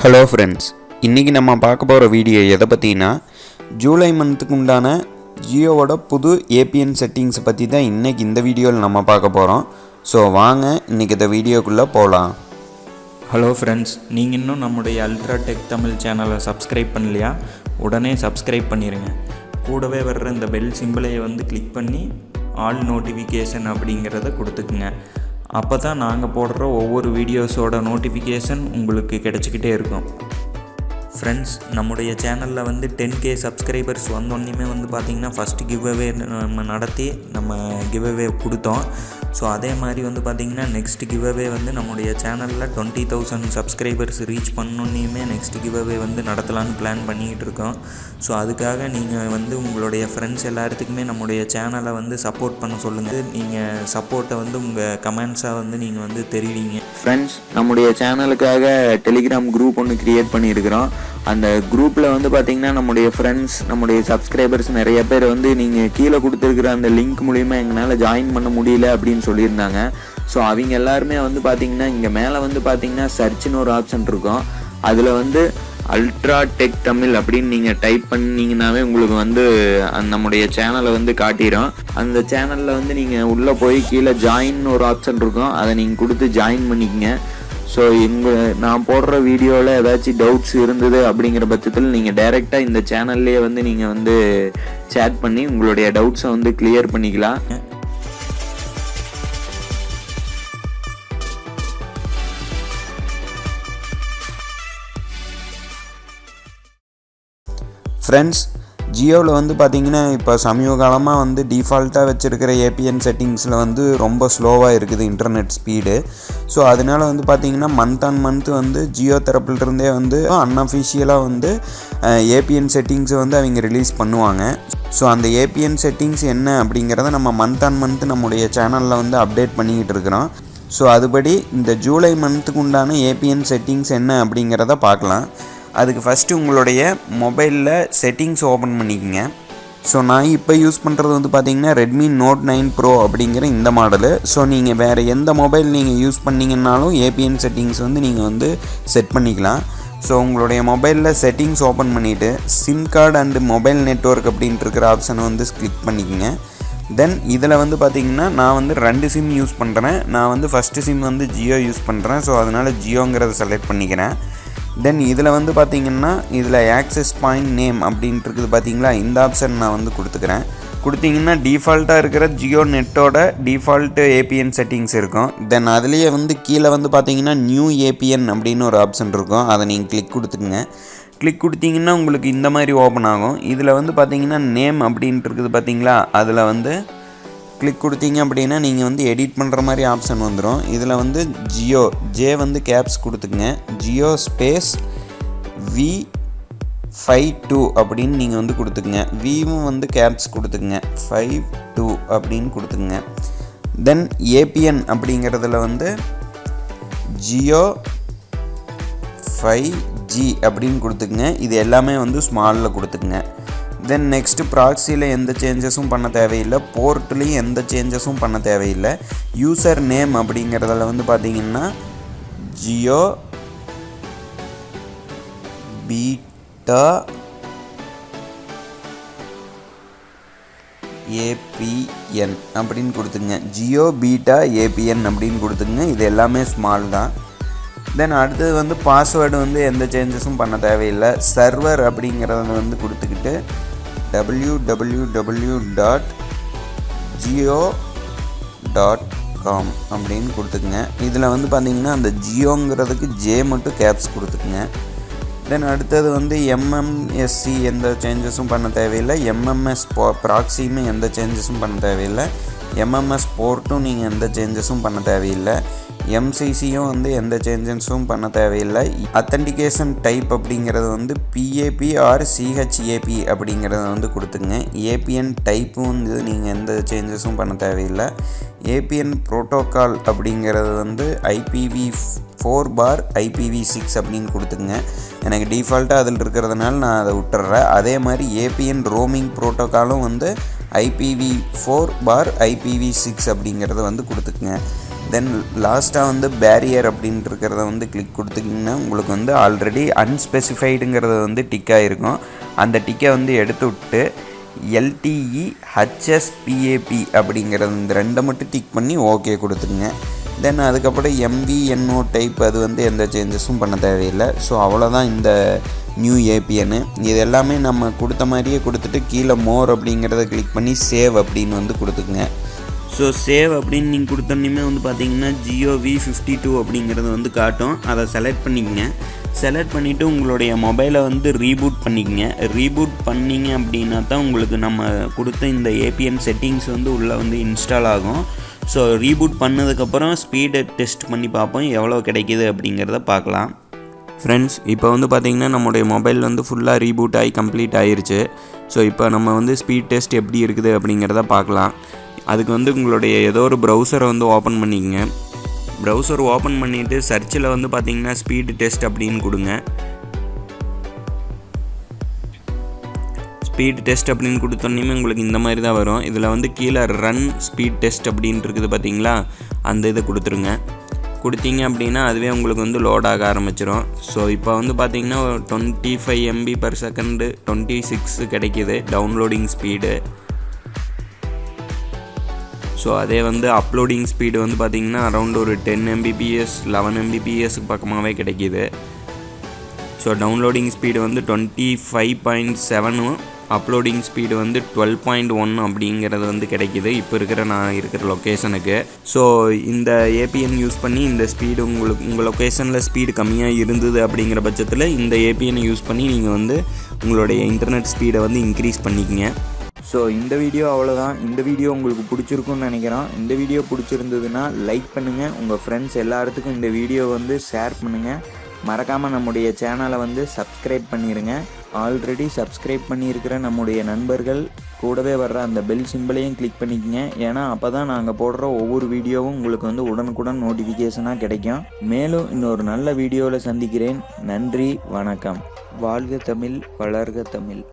Hello friends, இன்றைக்கி நம்ம பார்க்க போகிற வீடியோ எதை பற்றினா ஜூலை மந்த்துக்கு உண்டான ஜியோவோட புது ஏபிஎன் செட்டிங்ஸை பற்றி தான் இன்றைக்கி இந்த வீடியோவில் நம்ம பார்க்க போகிறோம். ஸோ வாங்க இன்றைக்கி இந்த வீடியோக்குள்ளே போகலாம். ஹலோ ஃப்ரெண்ட்ஸ், நீங்கள் இன்னும் நம்முடைய அல்ட்ரா டெக் தமிழ் சேனலை சப்ஸ்கிரைப் பண்ணலையா? உடனே சப்ஸ்கிரைப் பண்ணிடுங்க. கூடவே வர்ற இந்த பெல் சிம்பிளையை கிளிக் பண்ணி ஆல் நோட்டிஃபிகேஷன் அப்படிங்கிறத கொடுத்துக்குங்க. அப்போ தான் நாங்கள் போடுற ஒவ்வொரு வீடியோஸோட நோட்டிஃபிகேஷன் உங்களுக்கு கிடச்சிக்கிட்டே இருக்கும். ஃப்ரெண்ட்ஸ், நம்முடைய சேனலில் 10K சப்ஸ்கிரைபர்ஸ் வந்தோன்னையுமே பார்த்திங்கன்னா ஃபஸ்ட்டு கிவ்அவே நம்ம நடத்தி நம்ம கிவ்அவே கொடுத்தோம். ஸோ அதே மாதிரி பார்த்திங்கன்னா நெக்ஸ்ட் கிவ்அவே நம்முடைய சேனலில் 20,000 சப்ஸ்கிரைபர்ஸ் ரீச் பண்ணோன்னையுமே நெக்ஸ்ட் கிவ்அவே நடத்தலான்னு பிளான் பண்ணிக்கிட்டு இருக்கோம். ஸோ அதுக்காக நீங்கள் உங்களுடைய ஃப்ரெண்ட்ஸ் எல்லாத்துக்குமே நம்முடைய சேனலை சப்போர்ட் பண்ண சொல்லுங்கள். நீங்கள் சப்போர்ட்டை உங்கள் கமெண்ட்ஸாக நீங்கள் தெரிவிங்க. ஃப்ரெண்ட்ஸ், நம்முடைய சேனலுக்காக டெலிகிராம் குரூப் ஒன்று க்ரியேட் பண்ணியிருக்கிறோம். அந்த குரூப்பில் பார்த்திங்கன்னா நம்முடைய ஃப்ரெண்ட்ஸ், நம்முடைய சப்ஸ்கிரைபர்ஸ் நிறைய பேர் நீங்கள் கீழே கொடுத்துருக்குற அந்த லிங்க் மூலிமா எங்களால் ஜாயின் பண்ண முடியல அப்படின்னு சொல்லியிருந்தாங்க. ஸோ அவங்க எல்லாருமே பார்த்திங்கன்னா இங்கே மேலே பார்த்திங்கன்னா சர்ச்னு ஒரு ஆப்ஷன் இருக்கும். அதில் அல்ட்ரா டெக் தமிழ் அப்படின்னு நீங்கள் டைப் பண்ணிங்கன்னாவே உங்களுக்கு நம்முடைய சேனலை காட்டிடும். அந்த சேனலில் நீங்கள் உள்ளே போய் கீழே ஜாயின் ஒரு ஆப்ஷன் இருக்கும். அதை நீங்கள் கொடுத்து ஜாயின் பண்ணிக்கங்க. ஸோ நான் போடுற வீடியோவில் ஏதாச்சும் டவுட்ஸ் இருந்தது அப்படிங்கிற பட்சத்தில் நீங்கள் டைரெக்டாக இந்த சேனல்லையே நீங்கள் சேட் பண்ணி உங்களுடைய டவுட்ஸை கிளியர் பண்ணிக்கலாம். ஃப்ரெண்ட்ஸ், ஜியோவில் பார்த்திங்கன்னா இப்போ சமீப காலமாக டிஃபால்ட்டாக வச்சுருக்கிற ஏபிஎன் செட்டிங்ஸில் ரொம்ப ஸ்லோவாக இருக்குது இன்டர்நெட் ஸ்பீடு. ஸோ அதனால் பார்த்திங்கன்னா மந்த் ஆன் மந்த் ஜியோ தரப்புலேருந்தே அன்அஃபிஷியலாக ஏபிஎன் செட்டிங்ஸை அவங்க ரிலீஸ் பண்ணுவாங்க. ஸோ அந்த ஏபிஎன் செட்டிங்ஸ் என்ன அப்படிங்கிறத நம்ம மந்த் ஆன் மந்த் நம்முடைய சேனலில் அப்டேட் பண்ணிக்கிட்டு இருக்கிறோம். ஸோ அதுபடி இந்த ஜூலை மந்த்துக்கு உண்டான ஏபிஎன் செட்டிங்ஸ் என்ன அப்படிங்கிறத பார்க்கலாம். அதுக்கு ஃபஸ்ட்டு உங்களுடைய மொபைலில் செட்டிங்ஸ் ஓப்பன் பண்ணிக்கோங்க. ஸோ நான் இப்போ யூஸ் பண்ணுறது பார்த்திங்கன்னா ரெட்மி நோட் 9 ப்ரோ அப்படிங்கிற இந்த மாடலு. ஸோ நீங்கள் வேறு எந்த மொபைல் நீங்கள் யூஸ் பண்ணிங்கன்னாலும் ஏபிஎன் செட்டிங்ஸ் நீங்கள் செட் பண்ணிக்கலாம். ஸோ உங்களுடைய மொபைலில் செட்டிங்ஸ் ஓப்பன் பண்ணிவிட்டு sim card and mobile network அப்படின்ட்டு இருக்கிற ஆப்ஷனை கிளிக் பண்ணிக்கோங்க. தென் இதில் பார்த்திங்கன்னா நான் 2 சிம் யூஸ் பண்ணுறேன். நான் ஃபஸ்ட்டு சிம் ஜியோ யூஸ் பண்ணுறேன். ஸோ அதனால் ஜியோங்கிறத செலக்ட் பண்ணிக்கிறேன். தென் இதில் பார்த்திங்கன்னா இதில் ஆக்சஸ் பாயிண்ட் நேம் அப்படின்ட்டு இருக்குது பார்த்திங்களா, இந்த ஆப்ஷன் நான் கொடுத்துக்கிறேன். கொடுத்திங்கன்னா டிஃபால்ட்டாக இருக்கிற ஜியோ நெட்டோட டிஃபால்ட்டு ஏபிஎன் செட்டிங்ஸ் இருக்கும். தென் அதுலேயே கீழே பார்த்திங்கன்னா நியூ ஏபிஎன் அப்படின்னு ஒரு ஆப்ஷன் இருக்கும். அதை நீங்கள் கிளிக் கொடுத்துக்குங்க. கிளிக் கொடுத்திங்கன்னா உங்களுக்கு இந்த மாதிரி ஓப்பன் ஆகும். இதில் பார்த்திங்கன்னா நேம் அப்படின்ட்டு இருக்குது பார்த்திங்களா, அதில் கிளிக் கொடுத்தீங்க அப்படின்னா நீங்கள் எடிட் பண்ணுற மாதிரி ஆப்ஷன் வந்துடும். இதில் ஜியோ ஜே கேப்ஸ் கொடுத்துக்குங்க. ஜியோ ஸ்பேஸ் V52 அப்படின்னு நீங்கள் கொடுத்துக்குங்க. விவும் கேப்ஸ் கொடுத்துக்குங்க. 52 அப்படின்னு கொடுத்துக்குங்க. தென் ஏபிஎன் அப்படிங்கிறதுல ஜியோ 5G அப்படின்னு கொடுத்துக்குங்க. இது எல்லாமே ஸ்மாலில் கொடுத்துக்குங்க. தென் நெக்ஸ்ட்டு ப்ராக்ஸியில் எந்த சேஞ்சஸும் பண்ண தேவையில்லை. போர்ட்லேயும் எந்த சேஞ்சஸும் பண்ண தேவையில்லை. யூசர் நேம் அப்படிங்கிறதுல பார்த்திங்கன்னா ஜியோ பீட்டா APN அப்படின்னு கொடுத்துங்க. ஜியோ பீட்டா APN அப்படின்னு கொடுத்துங்க. இது எல்லாமே ஸ்மால் தான். தென் அடுத்தது பாஸ்வேர்டு எந்த சேஞ்சஸும் பண்ண தேவையில்லை. சர்வர் அப்படிங்கிறத கொடுத்துக்கிட்டு www.jio.com அப்படின்னு கொடுத்துக்குங்க. இதில் பார்த்திங்கன்னா அந்த ஜியோங்கிறதுக்கு ஜே மட்டும் கேப்ஸ் கொடுத்துக்குங்க. தென் அடுத்தது MMSC எந்த சேஞ்சஸும் பண்ண தேவையில்லை. MMS ப்ராக்ஸியுமே எந்த சேஞ்சஸும் பண்ண தேவையில்லை. MMS போர்ட்டும் நீங்கள் எந்த சேஞ்சஸும் பண்ண தேவையில்லை. MCCயும் எந்த சேஞ்சஸும் பண்ண தேவையில்லை. அத்தன்டிகேஷன் டைப் அப்படிங்கிறது PAP ஆர் CHAP அப்படிங்கிறத கொடுத்துங்க. ஏபிஎன் டைப்பும் நீங்கள் எந்த சேஞ்சஸும் பண்ண தேவையில்லை. ஏபிஎன் ப்ரோட்டோக்கால் அப்படிங்கிறது IPv4/IPv6 அப்படின்னு கொடுத்துங்க. எனக்கு டிஃபால்ட்டாக அதில் இருக்கிறதுனால நான் அதை விட்டுறேன். அதே மாதிரி ஏபிஎன் ரோமிங் ப்ரோட்டோக்காலும் IPv4/IPv6 அப்படிங்கிறத கொடுத்துக்குங்க. தென் லாஸ்ட்டாக வந்து பேரியர் அப்படின்ட்டு இருக்கிறத வந்து கிளிக் கொடுத்துக்கிங்கன்னா உங்களுக்கு வந்து ஆல்ரெடி அன்ஸ்பெசிஃபைடுங்கிறத வந்து டிக்காக இருக்கும். அந்த டிக்கை வந்து எடுத்து விட்டு LTE HSPAP அப்படிங்கிறது இந்த ரெண்டை மட்டும் டிக் பண்ணி ஓகே கொடுத்துருங்க. தென் அதுக்கப்புறம் MVNO டைப் அது வந்து எந்த சேஞ்சஸும் பண்ண தேவையில்லை. ஸோ அவ்வளோதான் இந்த நியூ APN. இது எல்லாமே நம்ம கொடுத்த மாதிரியே கொடுத்துட்டு கீழே மோர் அப்படிங்கிறத கிளிக் பண்ணி சேவ் அப்படின்னு வந்து கொடுத்துக்குங்க. ஸோ சேவ் அப்படின்னு நீங்கள் கொடுத்தோன்னே வந்து பார்த்தீங்கன்னா ஜியோ V52 அப்படிங்கிறது வந்து காட்டும். அதை செலக்ட் பண்ணிக்கங்க. செலக்ட் பண்ணிவிட்டு உங்களுடைய மொபைலை வந்து ரீபூட் பண்ணிக்கங்க. ரீபூட் பண்ணிங்க அப்படின்னா தான் உங்களுக்கு நம்ம கொடுத்த இந்த APN செட்டிங்ஸ் வந்து உள்ளே வந்து இன்ஸ்டால் ஆகும். ஸோ ரீபூட் பண்ணதுக்கப்புறம் ஸ்பீடை டெஸ்ட் பண்ணி பார்ப்போம் எவ்வளோ கிடைக்கிது அப்படிங்கிறத பார்க்கலாம். ஃப்ரெண்ட்ஸ், இப்போ வந்து பார்த்திங்கன்னா நம்மளுடைய மொபைல் வந்து ஃபுல்லாக ரீபூட் ஆகி கம்ப்ளீட் ஆகிருச்சு. ஸோ இப்போ நம்ம வந்து ஸ்பீட் டெஸ்ட் எப்படி இருக்குது அப்படிங்கிறத பார்க்கலாம். அதுக்கு வந்து உங்களுடைய ஏதோ ஒரு ப்ரௌசரை வந்து ஓப்பன் பண்ணிக்கங்க. ப்ரௌசர் ஓப்பன் பண்ணிவிட்டு சர்ச்சில் வந்து பார்த்திங்கன்னா ஸ்பீடு டெஸ்ட் அப்படின்னு கொடுங்க. ஸ்பீட் டெஸ்ட் அப்படின்னு கொடுத்தோன்னே உங்களுக்கு இந்த மாதிரி தான் வரும். இதில் வந்து கீழே ரன் ஸ்பீட் டெஸ்ட் அப்படின்னு இருக்குது பார்த்தீங்களா, அந்த இதை கொடுத்துருங்க. கொடுத்தீங்க அப்படின்னா அதுவே உங்களுக்கு வந்து லோட் ஆக ஆரம்பிச்சிடும். ஸோ இப்போ வந்து பார்த்திங்கன்னா 25 MB/s 26 கிடைக்கிது டவுன்லோடிங் ஸ்பீடு. ஸோ அதே வந்து அப்லோடிங் ஸ்பீடு வந்து பார்த்திங்கன்னா அரௌண்ட் ஒரு 10 Mbps 11 Mbps பக்கமாகவே கிடைக்கிது. ஸோ டவுன்லோடிங் ஸ்பீடு வந்து 25.7, அப்லோடிங் ஸ்பீடு வந்து 12.1 அப்படிங்கிறது வந்து கிடைக்கிது இப்போ இருக்கிற நான் இருக்கிற லொக்கேஷனுக்கு. ஸோ இந்த APN யூஸ் பண்ணி இந்த ஸ்பீடு உங்கள் லொக்கேஷனில் ஸ்பீடு கம்மியாக இருந்தது அப்படிங்கிற பட்சத்தில் இந்த APN யூஸ் பண்ணி நீங்கள் வந்து உங்களுடைய இன்டர்நெட் ஸ்பீடை வந்து இன்க்ரீஸ் பண்ணிக்கங்க. ஸோ இந்த வீடியோ அவ்வளோதான். இந்த வீடியோ உங்களுக்கு பிடிச்சிருக்குன்னு நினைக்கிறோம். இந்த வீடியோ பிடிச்சிருந்ததுன்னா லைக் பண்ணுங்கள். உங்கள் ஃப்ரெண்ட்ஸ் எல்லாத்துக்கும் இந்த வீடியோ வந்து ஷேர் பண்ணுங்கள். மறக்காமல் நம்முடைய சேனலை வந்து சப்ஸ்கிரைப் பண்ணிடுங்க. ஆல்ரெடி சப்ஸ்கிரைப் பண்ணியிருக்கிற நம்முடைய நண்பர்கள் கூடவே வர்ற அந்த பெல் சிம்பிளையும் கிளிக் பண்ணிக்கங்க. ஏன்னா அப்போ தான் நாங்கள் போடுற ஒவ்வொரு வீடியோவும் உங்களுக்கு வந்து உடனுக்குடன் நோட்டிஃபிகேஷனாக கிடைக்கும். மேலும் இன்னொரு நல்ல வீடியோவில் சந்திக்கிறேன். நன்றி, வணக்கம். வாழ்க தமிழ், வளர்க தமிழ்.